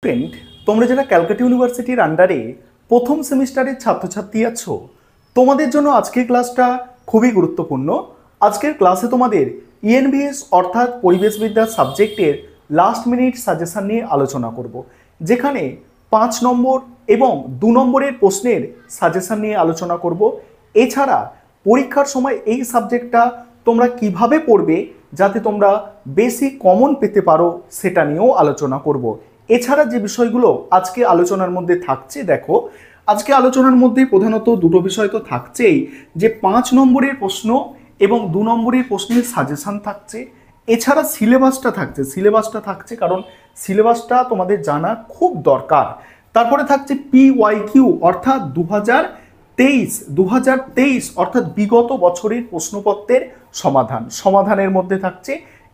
Student, তোমরা যারা ক্যালকাটা ইউনিভার্সিটির আন্ডারে প্রথম সেমিস্টারের ছাত্রছাত্রী আছো, তোমাদের জন্য আজকের ক্লাসটা খুবই গুরুত্বপূর্ণ। আজকের ক্লাসে তোমাদের ইএনভিএস অর্থাৎ পরিবেশবিদ্যা সাবজেক্টের লাস্ট মিনিট সাজেশন নিয়ে আলোচনা করব, যেখানে 5 নম্বর এবং 2 নম্বরের প্রশ্নের সাজেশন নিয়ে আলোচনা করব। এছাড়া পরীক্ষার সময় এই সাবজেক্টটা তোমরা কিভাবে পড়বে যাতে তোমরা বেশি কমন পেতে পারো সেটা নিয়েও আলোচনা করব। এছাড়া যে বিষয়গুলো আজকে আলোচনার মধ্যে থাকছে, দেখো আজকে আলোচনার মধ্যে প্রধানত দুটো বিষয় তো থাকছেই, যে 5 নম্বরের প্রশ্ন এবং 2 নম্বরের প্রশ্নের সাজেশন থাকছে। এছাড়া সিলেবাসটা থাকছে কারণ সিলেবাসটা তোমাদের জানা খুব দরকার। তারপরে থাকছে PYQ অর্থাৎ 2023 অর্থাৎ বিগত বছরের প্রশ্নপত্রের সমাধানের মধ্যে থাকছে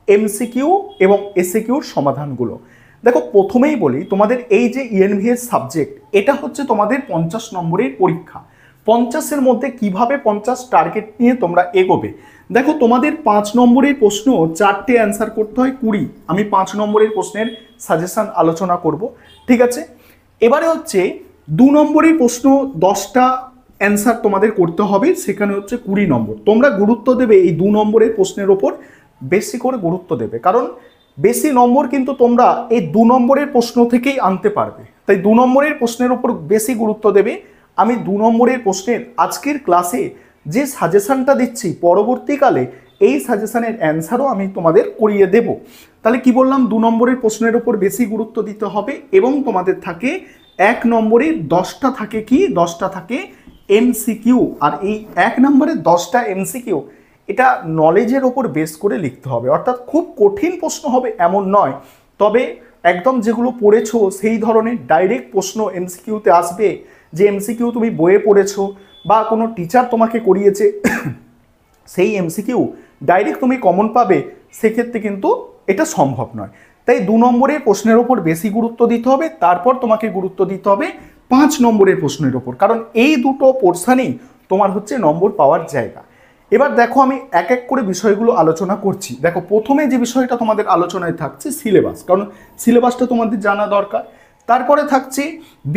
MCQ এবং SAQর সমাধানগুলো। দেখো প্রথমেই বলি, তোমাদের এই যে ইএনভিএস সাবজেক্ট, এটা হচ্ছে তোমাদের 50 নম্বরের পরীক্ষা। 50-এর মধ্যে কিভাবে 50 টার্গেট নিয়ে তোমরা এগোবে। দেখো তোমাদের 5 নম্বরের প্রশ্ন 4টে অ্যান্সার করতে হয় 20। আমি 5 নম্বরের প্রশ্নের সাজেশন আলোচনা করব, ঠিক আছে। এবারে হচ্ছে 2 নম্বরের প্রশ্ন 10টা অ্যান্সার তোমাদের করতে হবে, সেখানে হচ্ছে 20 নম্বর। তোমরা গুরুত্ব দেবে এই 2 নম্বরের প্রশ্নের ওপর, বেশি করে গুরুত্ব দেবে, কারণ বেশি নম্বর কিন্তু তোমরা এই 2 নম্বরের প্রশ্ন থেকেই আনতে পারবে। তাই 2 নম্বরের প্রশ্নের ওপর বেশি গুরুত্ব দেবে। আমি 2 নম্বরের প্রশ্নের আজকের ক্লাসে যে সাজেশনটা দিচ্ছি, পরবর্তীকালে এই সাজেশনের অ্যান্সারও আমি তোমাদের করিয়ে দেব। তাহলে কি বললাম, 2 নম্বরের প্রশ্নের ওপর বেশি গুরুত্ব দিতে হবে এবং তোমাদের থাকে 1 নম্বরে 10টা থাকে কি, 10টা থাকে MCQ। আর এই 1 নম্বরে 10টা MCQ এটা নলেজের ওপর বেস করে লিখতে হবে, অর্থাৎ খুব কঠিন প্রশ্ন হবে এমন নয়, তবে একদম যেগুলো পড়েছো সেই ধরনের ডাইরেক্ট প্রশ্ন MCQতে আসবে। যে MCQ তুমি বইয়ে পড়েছো বা কোনো টিচার তোমাকে করিয়েছে সেই MCQ ডাইরেক্ট তুমি কমন পাবে, সেক্ষেত্রে কিন্তু এটা সম্ভব নয়। তাই 2 নম্বরের প্রশ্নের ওপর বেশি গুরুত্ব দিতে হবে, তারপর তোমাকে গুরুত্ব দিতে হবে 5 নম্বরের প্রশ্নের ওপর, কারণ এই দুটো পোর্শনই তোমার হচ্ছে নম্বর পাওয়ার জায়গা। এবার দেখো আমি এক এক করে বিষয়গুলো আলোচনা করছি। দেখো প্রথমে যে বিষয়টা তোমাদের আলোচনায় থাকছে সিলেবাস, কারণ সিলেবাসটা তোমাদের জানা দরকার। তারপরে থাকছে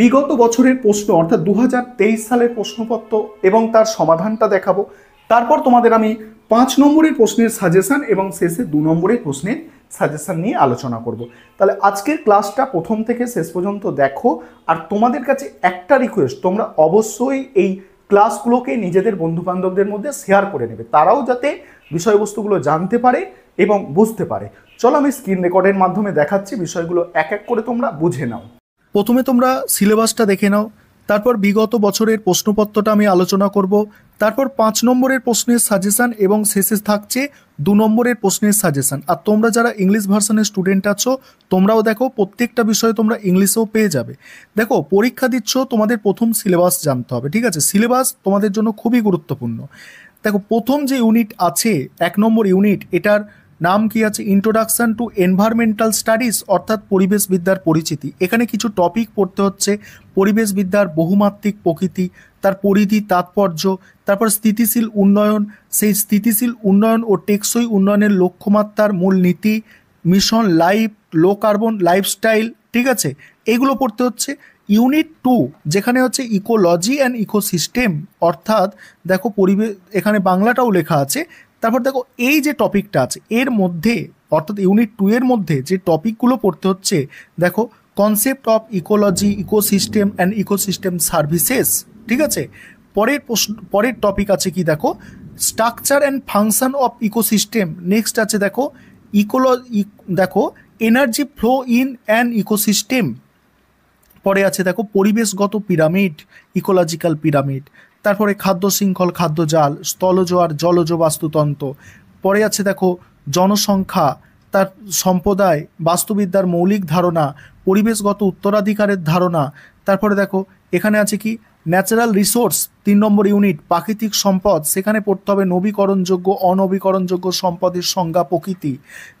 বিগত বছরের প্রশ্ন অর্থাৎ 2023 সালের প্রশ্নপত্র এবং তার সমাধানটা দেখাবো। তারপর তোমাদের আমি 5 নম্বরের প্রশ্নের সাজেশন এবং শেষে 2 নম্বরের প্রশ্নের সাজেশন নিয়ে আলোচনা করব। তাহলে আজকের ক্লাসটা প্রথম থেকে শেষ পর্যন্ত দেখো। আর তোমাদের কাছে একটা রিকোয়েস্ট, তোমরা অবশ্যই এই ক্লাসগুলোকে নিজেদের বন্ধুবান্ধবদের মধ্যে শেয়ার করে নেবে, তারাও যাতে বিষয়বস্তুগুলো জানতে পারে এবং বুঝতে পারে। চলো আমি স্ক্রিন রেকর্ডের মাধ্যমে দেখাচ্ছি, বিষয়গুলো এক এক করে তোমরা বুঝে নাও। প্রথমে তোমরা সিলেবাসটা দেখে নাও, তারপর বিগত বছরের প্রশ্নপত্রটা আমি আলোচনা করব, তারপর 5 নম্বরের প্রশ্নের সাজেশন এবং শেষে থাকছে 2 নম্বরের প্রশ্নের সাজেশন। আর তোমরা যারা ইংলিশ ভার্সনের স্টুডেন্ট আছো, তোমরাও দেখো প্রত্যেকটা বিষয়ে তোমরা ইংলিশেও পেয়ে যাবে। দেখো পরীক্ষা দিচ্ছ, তোমাদের প্রথম সিলেবাস জানতে হবে, ঠিক আছে। সিলেবাস তোমাদের জন্য খুবই গুরুত্বপূর্ণ। দেখো প্রথম যে ইউনিট আছে 1 নম্বর ইউনিট, এটার নাম কি আছে, ইন্ট্রোডাকশন টু এনভায়রনমেন্টাল স্টাডিজ অর্থাৎ পরিবেশবিদ্যার পরিচিতি। এখানে কিছু টপিক পড়তে হচ্ছে, পরিবেশবিদ্যার বহুমাত্রিক প্রকৃতি, তার পরিধি, তাৎপর্য, তারপর স্থিতিশীল উন্নয়ন, সেই স্থিতিশীল উন্নয়ন ও টেকসই উন্নয়নের লক্ষ্যমাত্রার মূল নীতি, মিশন লাইফ, লো কার্বন লাইফস্টাইল, ঠিক আছে, এগুলো পড়তে হচ্ছে। ইউনিট 2 যেখানে হচ্ছে ইকোলজি অ্যান্ড ইকোসিস্টেম, অর্থাৎ দেখো পরিবেশ, এখানে বাংলাটাও লেখা আছে। তারপর দেখো এই যে টপিকটা আছে এর মধ্যে, অর্থাৎ ইউনিট 2 এর মধ্যে যে টপিকগুলো পড়তে হচ্ছে, দেখো concept of ecology, ecosystem and ecosystem services, ঠিক আছে। পরের টপিক আছে কি, দেখো structure and function of ecosystem. Next আছে দেখো দেখো energy flow in an ecosystem. পরে আছে দেখো পরিবেশগত পিরামিড, ইকোলজিক্যাল পিরামিড। তারপরে খাদ্য শৃঙ্খল, খাদ্যজাল, স্থলজ আর জলজ বাস্তুতন্ত্র। পরে আছে দেখো জনসংখ্যা, তার সম্প্রদায়, বাস্তুবিদ্যার মৌলিক ধারণা, পরিবেশগত উত্তরাধিকারের ধারণা। তারপরে দেখো এখানে আছে কি ন্যাচারাল রিসোর্স, 3 নম্বর ইউনিট প্রাকৃতিক সম্পদ, সেখানে পড়তে হবে নবীকরণযোগ্য, অনবীকরণযোগ্য সম্পদের সংজ্ঞা, প্রকৃতি।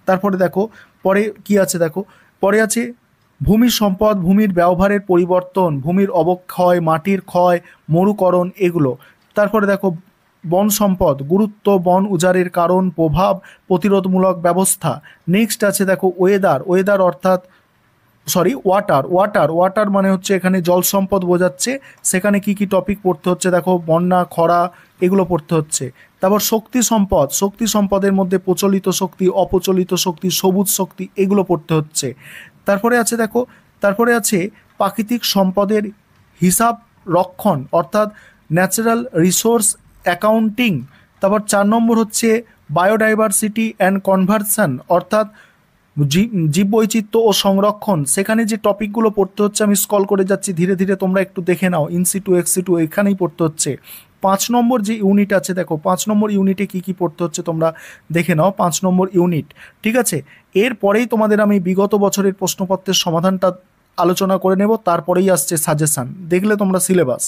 তারপরে দেখো পরে কি আছে, দেখো পরে আছে ভূমি সম্পদ, ভূমির ব্যবহারের পরিবর্তন, ভূমির অবক্ষয়, মাটির ক্ষয়, মরুকরণ, এগুলো। তারপরে দেখো বন সম্পদ, গুরুত্ব, বন উজাড়ের কারণ, প্রভাব, প্রতিরোধমূলক ব্যবস্থা। নেক্সট আছে দেখো ওয়েদার অর্থাৎ সরি ওয়াটার, ওয়াটার ওয়াটার মানে হচ্ছে এখানে জল সম্পদ বোঝাচ্ছে, সেখানে কি কি টপিক পড়তে হচ্ছে দেখো, বন্যা, খরা, এগুলো পড়তে হচ্ছে। তারপর শক্তি সম্পদ, শক্তি সম্পদের মধ্যে প্রচলিত শক্তি, অপ্রচলিত শক্তি, সবুজ শক্তি, এগুলো পড়তে হচ্ছে। তারপরে আছে দেখো, তারপরে আছে প্রাকৃতিক সম্পদের হিসাব রক্ষণ অর্থাৎ ন্যাচারাল রিসোর্স অ্যাকাউন্টিং। তারপর 4 নম্বর হচ্ছে বায়োডাইভার্সিটি অ্যান্ড কনভার্সন অর্থাৎ জীববৈচিত্র্য ও সংরক্ষণ। সেখানে যে টপিকগুলো পড়তে হচ্ছে আমি স্ক্রল করে যাচ্ছি ধীরে ধীরে, তোমরা একটু দেখে নাও। ইনসিটু এক্সিটু এখানেই পড়তে হচ্ছে। 5 নম্বর যে ইউনিট আছে দেখো, 5 নম্বর ইউনিটে কি কি পড়তে হচ্ছে তোমরা দেখে নাও, 5 নম্বর ইউনিট। ঠিক আছে, এরপরেই তোমাদের আমি বিগত বছরের প্রশ্নপত্রের সমাধানটা আলোচনা করে নেব, তারপরেই আসছে সাজেশান। দেখলে তোমরা সিলেবাস।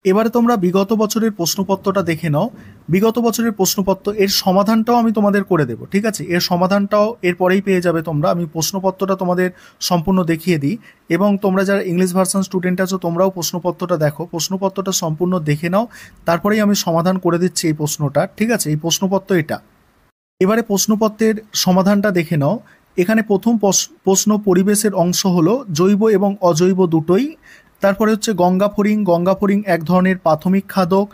এবারে তোমরা বিগত বছরের প্রশ্নপত্রটা দেখে নাও। বিগত বছরের প্রশ্নপত্র এর সমাধানটাও আমি তোমাদের করে দেবো। ঠিক আছে, এর সমাধানটাও এরপরেই পেয়ে যাবে তোমরা। আমি প্রশ্নপত্রটা তোমাদের সম্পূর্ণ দেখিয়ে দিই, এবং তোমরা যারা ইংলিশ ভার্সন স্টুডেন্ট আছো তোমরাও প্রশ্নপত্রটা দেখো, প্রশ্নপত্রটা সম্পূর্ণ দেখে নাও, তারপরেই আমি সমাধান করে দিচ্ছি এই প্রশ্নটা। ঠিক আছে, এই প্রশ্নপত্র এটা। এবারে প্রশ্নপত্রের সমাধানটা দেখে নাও। এখানে প্রথম প্রশ্ন পরিবেশের অংশ হলো জৈব এবং অজৈব দুটোই। তারপরে হচ্ছে গঙ্গা ফড়িং, গঙ্গা ফড়িং এক ধরনের প্রাথমিক খাদক।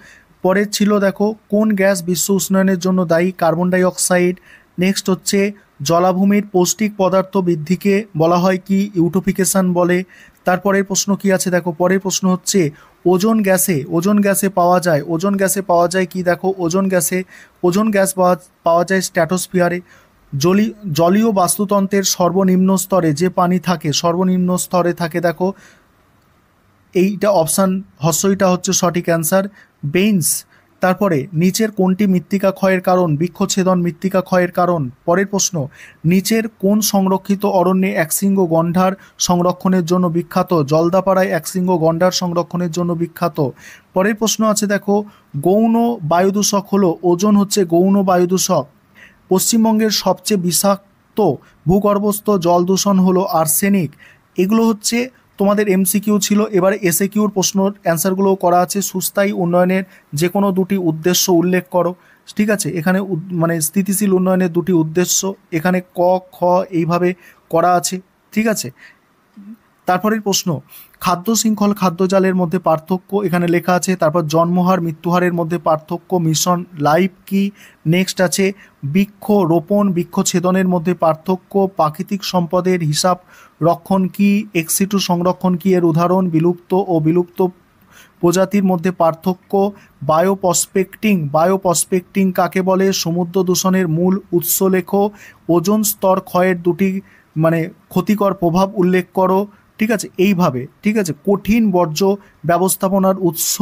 পরে ছিল দেখো কোন গ্যাস বিশ্ব উষ্ণায়নের জন্য দায়ী, কার্বন ডাই অক্সাইড। নেক্সট হচ্ছে জলাভূমির পৌষ্টিক পদার্থ বৃদ্ধিকে বলা হয় কি, ইউটোফিকেশন বলে। তারপরের প্রশ্ন কি আছে দেখো, পরের প্রশ্ন হচ্ছে ওজোন গ্যাসে, ওজোন গ্যাসে পাওয়া যায়, ওজোন গ্যাসে পাওয়া যায় কি দেখো, ওজোন গ্যাসে, ওজোন গ্যাস পাওয়া যায় স্ট্র্যাটোস্ফিয়ারে। জলীয় বাস্তুতন্ত্রের সর্বনিম্ন স্তরে যে পানি থাকে, সর্বনিম্ন স্তরে থাকে দেখো, এইটা অপশান হস্যইটা হচ্ছে সঠিক অ্যান্সার, বেইনস। তারপরে নিচের কোনটি মৃত্তিকা ক্ষয়ের কারণ, বৃক্ষছেদন মৃত্তিকা ক্ষয়ের কারণ। পরের প্রশ্ন নিচের কোন সংরক্ষিত অরণ্যে একশৃঙ্গ গন্ডার সংরক্ষণের জন্য বিখ্যাত, জলদাপাড়ায় একশৃঙ্গ গন্ডার সংরক্ষণের জন্য বিখ্যাত। পরের প্রশ্ন আছে দেখো গৌণ বায়ুদূষক হলো, ওজোন হচ্ছে গৌণ বায়ুদূষক। পশ্চিমবঙ্গের সবচেয়ে বিষাক্ত ভূগর্ভস্থ জল দূষণ হলো আর্সেনিক। এগুলো হচ্ছে তোমাদের এমসিকিউ ছিল। এবারে এসএকিউর প্রশ্নর অ্যান্সারগুলোও করা আছে। সুস্থায়ী উন্নয়নের যে কোনো দুটি উদ্দেশ্য উল্লেখ করো। ঠিক আছে, এখানে মানে স্থিতিশীল উন্নয়নের দুটি উদ্দেশ্য এখানে ক খ এইভাবে করা আছে। ঠিক আছে, তারপরের প্রশ্ন খাদ্য শৃঙ্খল খাদ্যজালের মধ্যে পার্থক্য এখানে লেখা আছে। তারপর জন্মহার মৃত্যুহারের মধ্যে পার্থক্য, মিশন লাইফ কি। নেক্সট আছে বৃক্ষ রোপণ বৃক্ষছেদনের মধ্যে পার্থক্য, প্রাকৃতিক সম্পদের হিসাব রক্ষণ কি, এক্সিটু সংরক্ষণ কি এর উদাহরণ, বিলুপ্ত ও বিলুপ্ত প্রজাতির মধ্যে পার্থক্য, বায়োপসপেক্টিং, বায়োপসপেক্টিং কাকে বলে, সমুদ্র দূষণের মূল উৎস লেখো, ওজোন স্তর ক্ষয়ের দুটি মানে ক্ষতিকর প্রভাব উল্লেখ করো। ঠিক আছে, এইভাবে। ঠিক আছে, কঠিন বর্জ্য ব্যবস্থাপনার উৎস,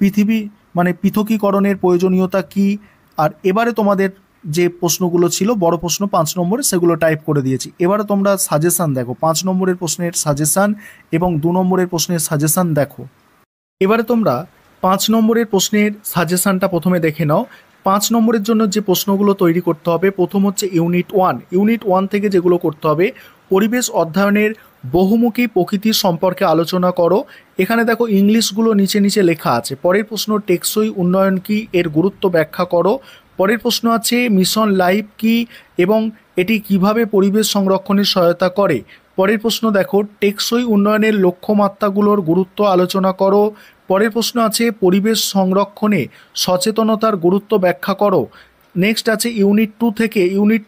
পৃথিবী মানে পৃথকীকরণের প্রয়োজনীয়তা কি। আর এবারে তোমাদের যে প্রশ্নগুলো ছিল বড় প্রশ্ন 5 নম্বরে, সেগুলো টাইপ করে দিয়েছি। এবারে তোমরা সাজেশান দেখো, 5 নম্বরের প্রশ্নের সাজেশান এবং 2 নম্বরের প্রশ্নের সাজেশান দেখো। এবারে তোমরা 5 নম্বরের প্রশ্নের সাজেশানটা প্রথমে দেখে নাও। 5 নম্বরের জন্য যে প্রশ্নগুলো তৈরি করতে হবে, প্রথম হচ্ছে ইউনিট 1। ইউনিট 1 থেকে যেগুলো করতে হবে, পরিবেশ অধ্যয়নের বহুমুখী প্রকৃতির সম্পর্কে আলোচনা করো। এখানে দেখো ইংলিশগুলো নিচে নিচে লেখা আছে। পরের প্রশ্ন টেকসই উন্নয়ন কি, এর গুরুত্ব ব্যাখ্যা করো। পরের প্রশ্ন আছে মিশন লাইফ কি এবং এটি কিভাবে পরিবেশ সংরক্ষণে সহায়তা করে। পরের প্রশ্ন দেখো টেকসই উন্নয়নের লক্ষ্যমাত্রাগুলোর গুরুত্ব আলোচনা করো। পরের প্রশ্ন আছে পরিবেশ সংরক্ষণে সচেতনতার গুরুত্ব ব্যাখ্যা করো। নেক্সট আছে ইউনিট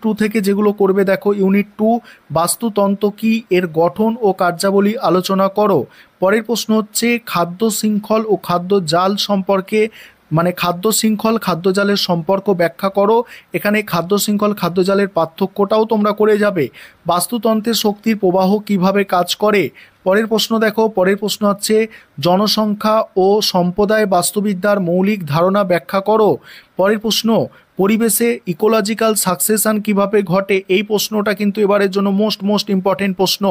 2 থেকে যেগুলো করবে দেখো, ইউনিট 2 বাস্তুতন্ত্র কি, এর গঠন ও কার্যাবলী আলোচনা করো। পরের প্রশ্ন হচ্ছে খাদ্য শৃঙ্খল ও খাদ্য জাল সম্পর্কে মানে খাদ্য শৃঙ্খল খাদ্য জালের সম্পর্ক ব্যাখ্যা করো। এখানে খাদ্য শৃঙ্খল খাদ্য জালের পার্থক্যটাও তোমরা করে যাবে। বাস্তুতন্ত্রের শক্তির প্রবাহ কিভাবে কাজ করে। পরের প্রশ্ন দেখো, পরের প্রশ্ন হচ্ছে জনসংখ্যা ও সম্প্রদায় বাস্তুবিদ্যার মৌলিক ধারণা ব্যাখ্যা করো। পরের প্রশ্ন পরিবেশে ইকোলজিক্যাল সাকসেশন কিভাবে ঘটে। এই প্রশ্নটা কিন্তু এবারের জন্য মোস্ট ইম্পর্টেন্ট প্রশ্ন।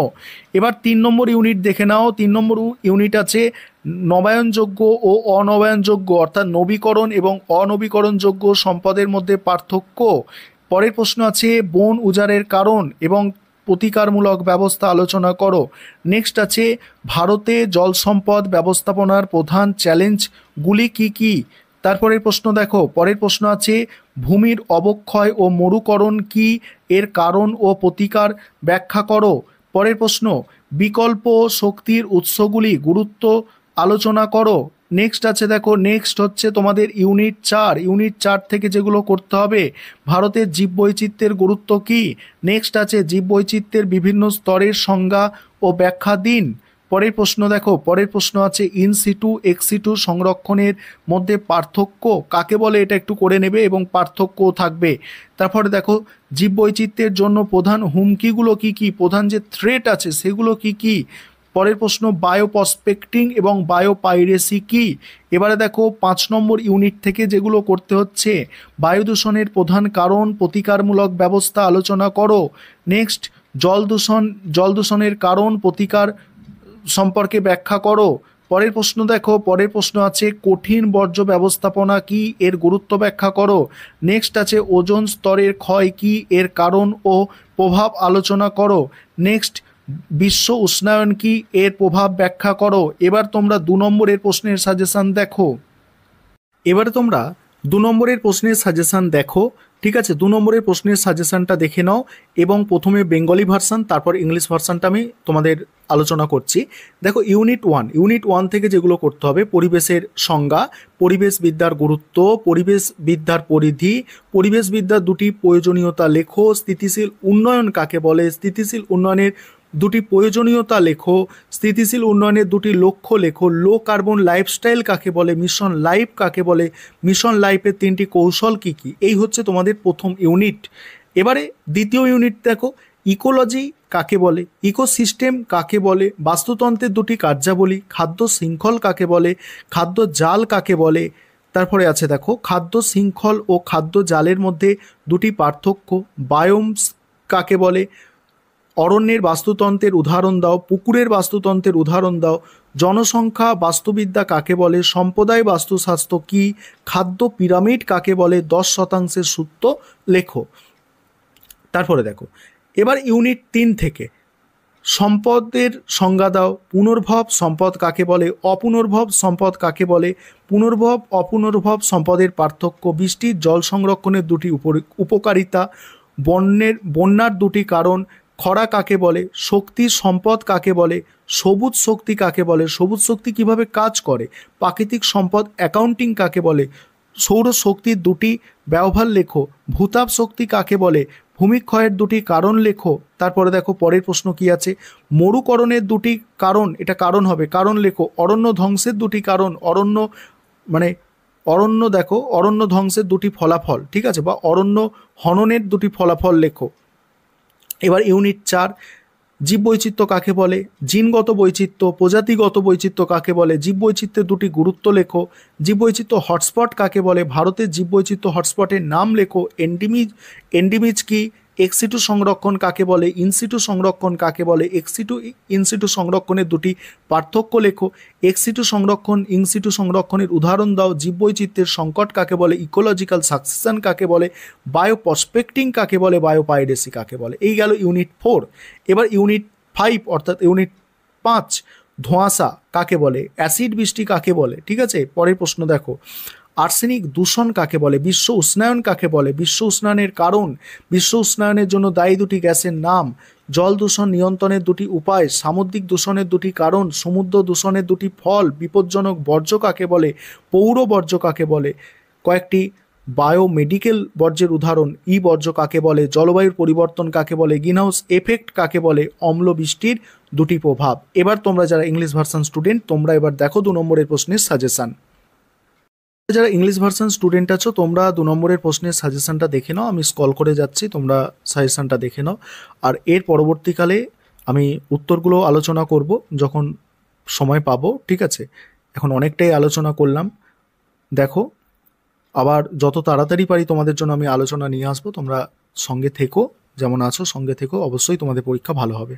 এবার 3 নম্বর ইউনিট দেখে নাও। 3 নম্বর ইউনিট আছে নবায়নযোগ্য ও অনবায়নযোগ্য অর্থাৎ নবীকরণ এবং অনবীকরণযোগ্য সম্পদের মধ্যে পার্থক্য। পরের প্রশ্ন আছে বন উজাড়ের কারণ এবং প্রতিকারমূলক ব্যবস্থা আলোচনা করো। নেক্সট আছে ভারতে জল সম্পদ ব্যবস্থাপনার প্রধান চ্যালেঞ্জগুলি কি কি। তারপরের প্রশ্ন দেখো, পরের প্রশ্ন আছে ভূমির অবক্ষয় ও মরুকরণ কি, এর কারণ ও প্রতিকার ব্যাখ্যা করো। পরের প্রশ্ন, বিকল্প শক্তির উৎসগুলি গুরুত্ব আলোচনা করো। নেক্সট আছে দেখো, নেক্সট হচ্ছে তোমাদের ইউনিট 4 থেকে যেগুলো করতে হবে, ভারতের জীববৈচিত্র্যের গুরুত্ব কি। নেক্সট আছে জীববৈচিত্র্যের বিভিন্ন স্তরের সংজ্ঞা ও ব্যাখ্যা দিন। পরের প্রশ্ন দেখো, পরের প্রশ্ন আছে ইনসিটু এক্সিটু সংরক্ষণের মধ্যে পার্থক্য কাকে বলে, এটা একটু করে নেবে এবং পার্থক্যও থাকবে। তারপরে দেখো জীববৈচিত্র্যের জন্য প্রধান হুমকিগুলো কি কি, প্রধান যে থ্রেট আছে সেগুলো কি কি। পরের প্রশ্ন, বায়োপ্রসপেক্টিং এবং বায়োপাইরেসি কি। এবারে দেখো 5 নম্বর ইউনিট থেকে যেগুলো করতে হচ্ছে, বায়ু দূষণের প্রধান কারণ, প্রতিকারমূলক ব্যবস্থা আলোচনা করো। নেক্সট, জল দূষণের কারণ, প্রতিকার সম্পর্কে ব্যাখ্যা করো। পরের প্রশ্ন দেখো, পরের প্রশ্ন আছে কঠিন বর্জ্য ব্যবস্থাপনা কি, এর গুরুত্ব ব্যাখ্যা করো। নেক্সট আছে ওজোন স্তরের ক্ষয় কি, এর কারণ ও প্রভাব আলোচনা করো। নেক্সট, বিশ্ব উষ্ণায়ন কি, এর প্রভাব ব্যাখ্যা করো। এবার তোমরা 2 নম্বরের প্রশ্নের সাজেশন দেখো। এবারে তোমরা 2 নম্বরের প্রশ্নের সাজেশন দেখো, ঠিক আছে। 2 নম্বরের প্রশ্নের সাজেশনটা দেখে নাও এবং প্রথমে বেঙ্গলি ভার্সান তারপর ইংলিশ ভার্সানটা আমি তোমাদের আলোচনা করছি। দেখো ইউনিট 1 থেকে যেগুলো করতে হবে, পরিবেশের সংজ্ঞা, পরিবেশবিদ্যার গুরুত্ব, পরিবেশবিদ্যার পরিধি, পরিবেশবিদ্যার দুটি প্রয়োজনীয়তা লেখো, স্থিতিশীল উন্নয়ন কাকে বলে, স্থিতিশীল উন্নয়নের দুটি প্রয়োজনীয়তা লেখো, স্থিতিশীল উন্নয়নের দুটি লক্ষ্য লেখো, লো কার্বন লাইফস্টাইল কাকে বলে, মিশন লাইফ কাকে বলে, মিশন লাইফের 3টি কৌশল কি কি। এই হচ্ছে তোমাদের প্রথম ইউনিট। এবারে দ্বিতীয় ইউনিট দেখো, ইকোলজি কাকে বলে, ইকোসিস্টেম কাকে বলে, বাস্তুতন্ত্রের দুটি কার্যাবলী, খাদ্য শৃঙ্খল কাকে বলে, খাদ্য জাল কাকে বলে। তারপরে আছে দেখো খাদ্য শৃঙ্খল ও খাদ্য জালের মধ্যে দুটি পার্থক্য, বায়োমস কাকে বলে, অরণ্যের বাস্তুতন্ত্রের উদাহরণ দাও, পুকুরের বাস্তুতন্ত্রের উদাহরণ দাও, জনসংখ্যা বাস্তুবিদ্যা কাকে বলে, সম্প্রদায় বাস্তুস্বাস্থ্য কি, খাদ্য পিরামিড কাকে বলে, 10% সূত্র লেখো। তারপরে দেখো এবার ইউনিট 3 থেকে সম্পদের সংজ্ঞা দাও, পুনর্ভব সম্পদ কাকে বলে, অপুনর্ভব সম্পদ কাকে বলে, পুনর্ভব অপুনর্ভব সম্পদের পার্থক্য, বৃষ্টির জল সংরক্ষণের দুটি উপকারিতা, বন্যার দুটি কারণ, খরা কাকে বলে, শক্তি সম্পদ কাকে বলে, সবুজ শক্তি কাকে বলে, সবুজ শক্তি কিভাবে কাজ করে, প্রাকৃতিক সম্পদ অ্যাকাউন্টিং কাকে বলে, সৌর শক্তির দুটি ব্যবহার লেখো, ভূতাপ শক্তি কাকে বলে, ভূমিক্ষয়ের দুটি কারণ লেখো। তারপরে দেখো পরের প্রশ্ন কি আছে, মরুকরণের দুটি কারণ, এটা কারণ হবে, কারণ লেখো, অরণ্য ধ্বংসের দুটি কারণ, অরণ্য ধ্বংসের দুটি ফলাফল, ঠিক আছে, বা অরণ্য হননের দুটি ফলাফল লেখো। এবার ইউনিট 4, জীববৈচিত্র্য কাকে বলে, জিনগত বৈচিত্র্য, প্রজাতিগত বৈচিত্র্য কাকে বলে, জীববৈচিত্র্যের দুটি গুরুত্ব লেখো, জীববৈচিত্র্য হটস্পট কাকে বলে, ভারতের জীববৈচিত্র্য হটস্পটের নাম লেখো, এন্ডিমিজ কি, এক্সিটু সংরক্ষণ কাকে বলে, ইনসিটু সংরক্ষণ কাকে বলে, ইনসিটু সংরক্ষণের দুটি পার্থক্য লেখো, এক্সিটু সংরক্ষণ ইনসিটু সংরক্ষণের উদাহরণ দাও, জীববৈচিত্র্যের সংকট কাকে বলে, ইকোলজিক্যাল সাকসেশন কাকে বলে, বায়োপ্রসপেক্টিং কাকে বলে, বায়োপাইরেসি কাকে বলে। এই গেল ইউনিট 4। এবার ইউনিট 5 অর্থাৎ ইউনিট 5, ধোঁয়াশা কাকে বলে, অ্যাসিড বৃষ্টি কাকে বলে, ঠিক আছে। পরের প্রশ্ন দেখো, আর্সেনিক দূষণ কাকে বলে, বিশ্ব উষ্ণায়ন কাকে বলে, বিশ্ব উষ্ণায়নের কারণ, বিশ্ব উষ্ণায়নের জন্য দায়ী দুটি গ্যাসের নাম, জল দূষণ নিয়ন্ত্রণের দুটি উপায়, সামুদ্রিক দূষণের দুটি কারণ, সমুদ্র দূষণের দুটি ফল, বিপজ্জনক বর্জ্য কাকে বলে, পৌর বর্জ্য কাকে বলে, কয়েকটি বায়োমেডিকেল বর্জ্যের উদাহরণ, বর্জ্য কাকে বলে, জলবায়ুর পরিবর্তন কাকে বলে, গ্রিনহাউস এফেক্ট কাকে বলে, অম্ল বৃষ্টির দুটি প্রভাব। এবার তোমরা যারা ইংলিশ ভার্সন স্টুডেন্ট তোমরা এবার দেখো 2 নম্বরের প্রশ্নের সাজেশন। যারা ইংলিশ ভার্সন স্টুডেন্ট আছো তোমরা 2 নম্বরের প্রশ্নের সাজেশনটা দেখে নাও, আমি স্ক্রল করে যাচ্ছি, তোমরা সাজেশনটা দেখে নাও। আর এর পরবর্তীকালে আমি উত্তরগুলো আলোচনা করব যখন সময় পাবো, ঠিক আছে। এখন অনেকটাই আলোচনা করলাম, দেখো আবার যত তাড়াতাড়ি পারি তোমাদের জন্য আমি আলোচনা নিয়ে আসবো। তোমরা সঙ্গে থেকো, যেমন আছো সঙ্গে থেকো, অবশ্যই তোমাদের পরীক্ষা ভালো হবে।